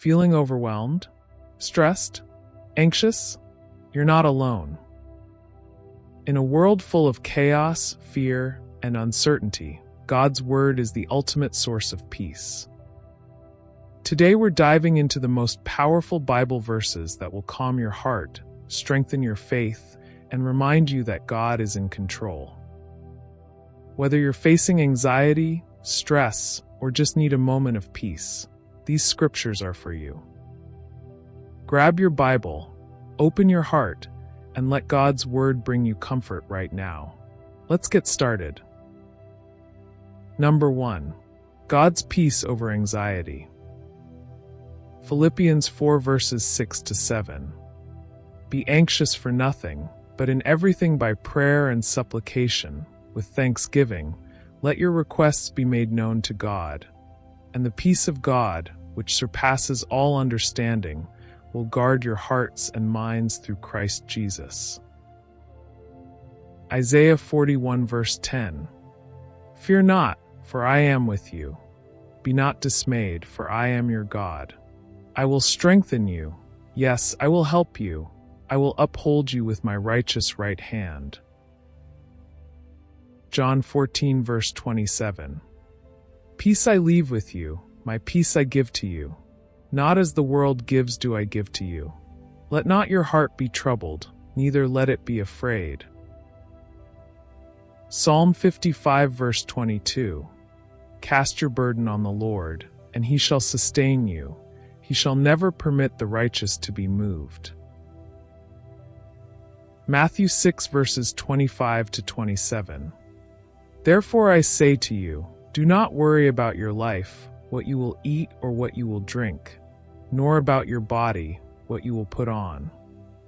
Feeling overwhelmed? Stressed? Anxious? You're not alone. In a world full of chaos, fear, and uncertainty, God's Word is the ultimate source of peace. Today we're diving into the most powerful Bible verses that will calm your heart, strengthen your faith, and remind you that God is in control. Whether you're facing anxiety, stress, or just need a moment of peace, these scriptures are for you. Grab your Bible, open your heart, and let God's Word bring you comfort right now. Let's get started. Number 1. God's peace over anxiety. Philippians 4 verses 6-7. Be anxious for nothing, but in everything by prayer and supplication, with thanksgiving, let your requests be made known to God. And the peace of God, which surpasses all understanding, will guard your hearts and minds through Christ Jesus. Isaiah 41 verse 10. Fear not, for I am with you. Be not dismayed, for I am your God. I will strengthen you. Yes, I will help you. I will uphold you with my righteous right hand. John 14 verse 27. Peace I leave with you, my peace I give to you. Not as the world gives do I give to you. Let not your heart be troubled, neither let it be afraid. Psalm 55 verse 22. Cast your burden on the Lord, and he shall sustain you. He shall never permit the righteous to be moved. Matthew 6 verses 25-27. Therefore I say to you, do not worry about your life, what you will eat or what you will drink, nor about your body, what you will put on.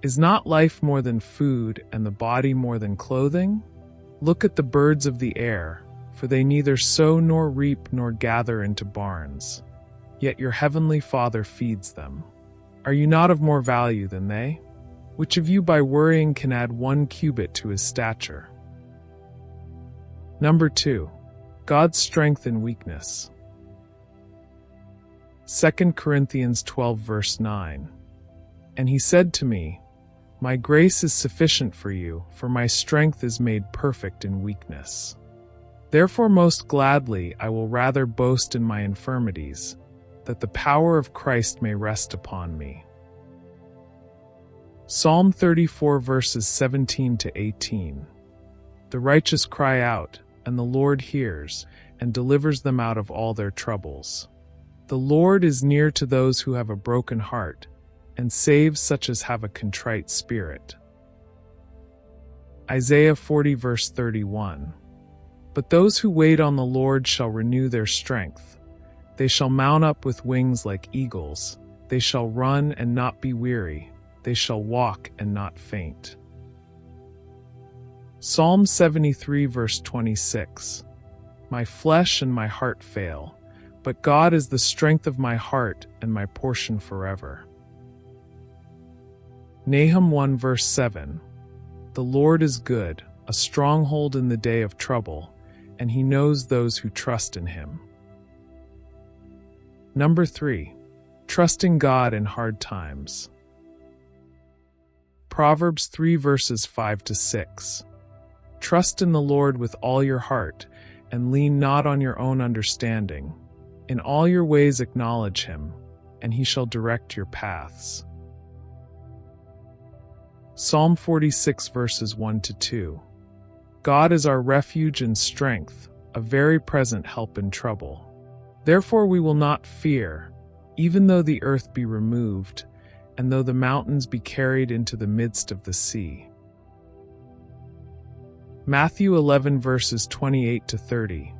Is not life more than food, and the body more than clothing? Look at the birds of the air, for they neither sow nor reap nor gather into barns. Yet your heavenly Father feeds them. Are you not of more value than they? Which of you by worrying can add 1 cubit to his stature? Number 2. God's strength in weakness. 2 Corinthians 12 verse 9. And he said to me, my grace is sufficient for you, for my strength is made perfect in weakness. Therefore most gladly I will rather boast in my infirmities, that the power of Christ may rest upon me. Psalm 34 verses 17-18. The righteous cry out, and the Lord hears, and delivers them out of all their troubles. The Lord is near to those who have a broken heart, and saves such as have a contrite spirit. Isaiah 40 verse 31. But those who wait on the Lord shall renew their strength. They shall mount up with wings like eagles. They shall run and not be weary. They shall walk and not faint. Psalm 73 verse 26. My flesh and my heart fail, but God is the strength of my heart and my portion forever. Nahum 1 verse 7. The Lord is good, a stronghold in the day of trouble, and he knows those who trust in him. Number 3. Trusting God in hard times. Proverbs 3 verses 5-6. Trust in the Lord with all your heart, and lean not on your own understanding. In all your ways acknowledge him, and he shall direct your paths. Psalm 46 verses 1-2. God is our refuge and strength, a very present help in trouble. Therefore we will not fear, even though the earth be removed, and though the mountains be carried into the midst of the sea. Matthew 11 verses 28-30.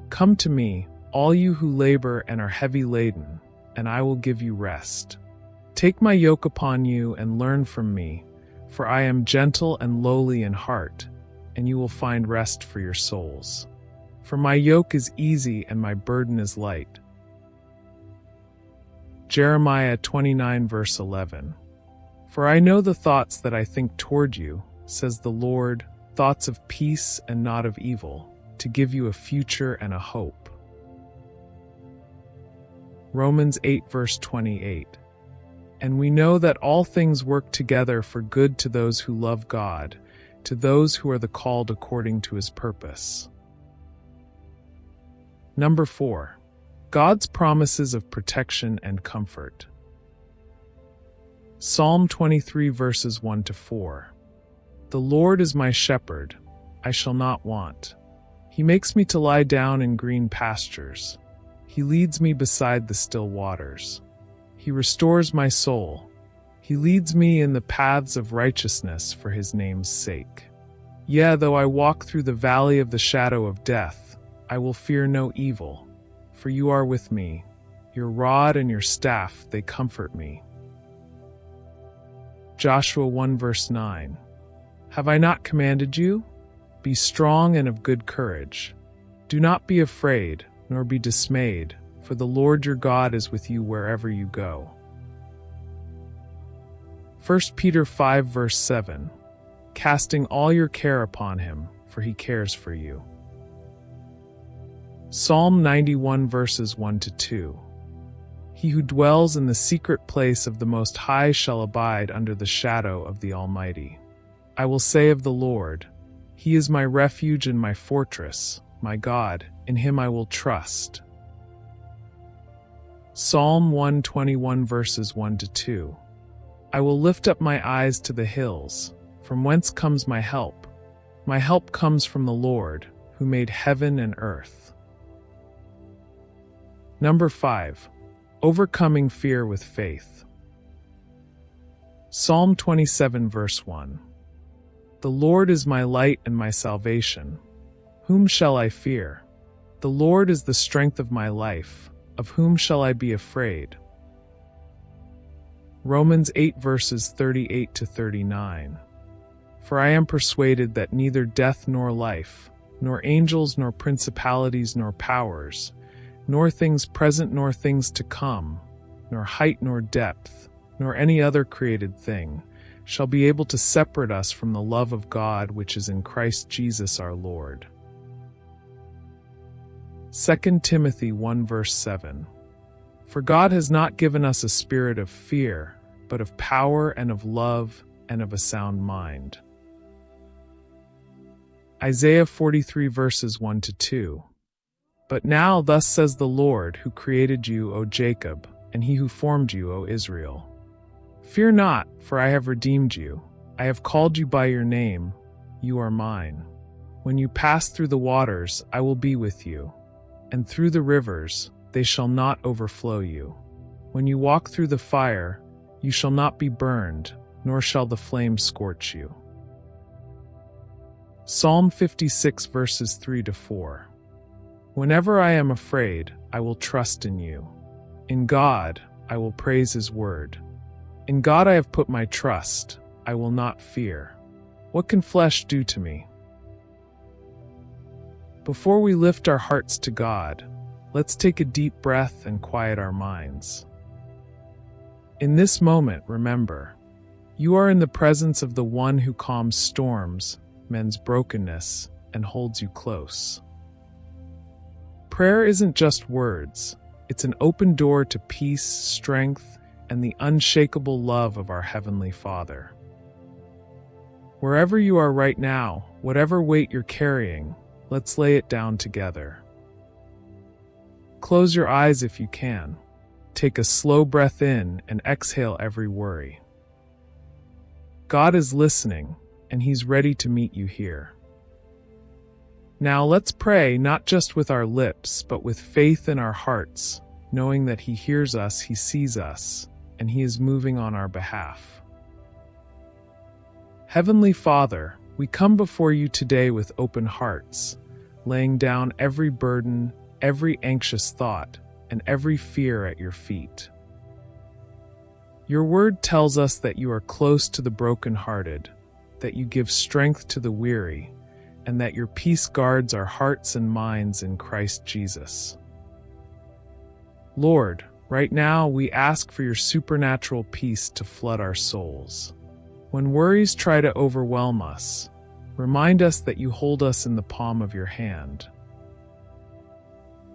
Come to me, all you who labor and are heavy laden, and I will give you rest. Take my yoke upon you and learn from me, for I am gentle and lowly in heart, and you will find rest for your souls. For my yoke is easy and my burden is light. Jeremiah 29 verse 11. For I know the thoughts that I think toward you, says the Lord, thoughts of peace and not of evil, to give you a future and a hope. Romans 8 verse 28. And we know that all things work together for good to those who love God, to those who are the called according to his purpose. Number 4. God's promises of protection and comfort. Psalm 23 verses 1 to 4. The Lord is my shepherd, I shall not want. He makes me to lie down in green pastures. He leads me beside the still waters. He restores my soul. He leads me in the paths of righteousness for his name's sake. Yea, though I walk through the valley of the shadow of death, I will fear no evil, for you are with me. Your rod and your staff, they comfort me. Joshua 1 verse 9. Have I not commanded you? Be strong and of good courage. Do not be afraid, nor be dismayed, for the Lord your God is with you wherever you go. 1 Peter 5 verse 7. Casting all your care upon him, for he cares for you. Psalm 91 verses 1 to 2. He who dwells in the secret place of the Most High shall abide under the shadow of the Almighty. I will say of the Lord, He is my refuge and my fortress, my God, in him I will trust. Psalm 121 verses 1 to 2. I will lift up my eyes to the hills, from whence comes my help. My help comes from the Lord, who made heaven and earth. Number 5. Overcoming fear with faith. Psalm 27 verse 1. The Lord is my light and my salvation. Whom shall I fear? The Lord is the strength of my life. Of whom shall I be afraid? Romans 8 verses 38 to 39. For I am persuaded that neither death nor life, nor angels nor principalities nor powers, nor things present nor things to come, nor height nor depth, nor any other created thing, shall be able to separate us from the love of God which is in Christ Jesus our Lord. 2 Timothy 1 verse 7. For God has not given us a spirit of fear, but of power and of love and of a sound mind. Isaiah 43 verses 1 to 2. But now thus says the Lord, who created you, O Jacob, and he who formed you, O Israel. Fear not, for I have redeemed you. I have called you by your name. You are mine. When you pass through the waters, I will be with you. And through the rivers, they shall not overflow you. When you walk through the fire, you shall not be burned, nor shall the flame scorch you. Psalm 56 verses 3 to 4. Whenever I am afraid, I will trust in you. In God, I will praise his word. In God I have put my trust. I will not fear. What can flesh do to me? Before we lift our hearts to God, let's take a deep breath and quiet our minds. In this moment, remember, you are in the presence of the one who calms storms, mends brokenness, and holds you close. Prayer isn't just words, it's an open door to peace, strength, and the unshakable love of our Heavenly Father. Wherever you are right now, whatever weight you're carrying, let's lay it down together. Close your eyes if you can. Take a slow breath in and exhale every worry. God is listening, and He's ready to meet you here. Now let's pray not just with our lips, but with faith in our hearts, knowing that He hears us, He sees us, and He is moving on our behalf. Heavenly Father, we come before you today with open hearts, laying down every burden, every anxious thought, and every fear at your feet. Your word tells us that you are close to the brokenhearted, that you give strength to the weary, and that your peace guards our hearts and minds in Christ Jesus. Lord, right now we ask for your supernatural peace to flood our souls. When worries try to overwhelm us, remind us that you hold us in the palm of your hand.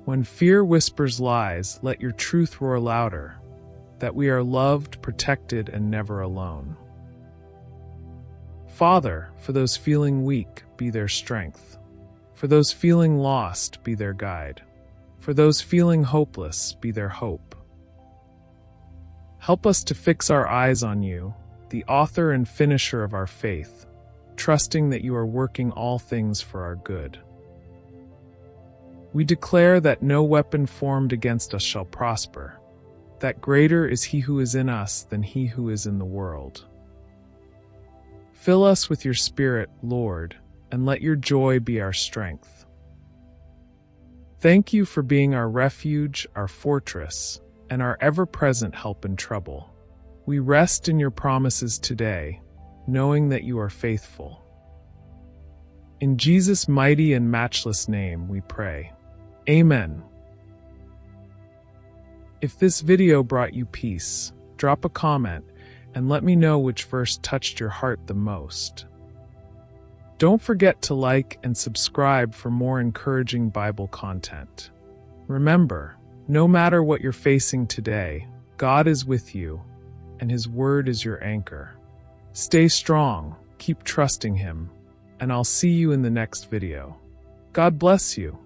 When fear whispers lies, let your truth roar louder, that we are loved, protected, and never alone. Father, for those feeling weak, be their strength. For those feeling lost, be their guide. For those feeling hopeless, be their hope. Help us to fix our eyes on you, the author and finisher of our faith, trusting that you are working all things for our good. We declare that no weapon formed against us shall prosper, that greater is he who is in us than he who is in the world. Fill us with your Spirit, Lord, and let your joy be our strength. Thank you for being our refuge, our fortress, and our ever-present help in trouble. We rest in your promises today, knowing that you are faithful. In Jesus' mighty and matchless name we pray. Amen. If this video brought you peace, drop a comment and let me know which verse touched your heart the most. Don't forget to like and subscribe for more encouraging Bible content. Remember, no matter what you're facing today, God is with you, and His Word is your anchor. Stay strong, keep trusting Him, and I'll see you in the next video. God bless you.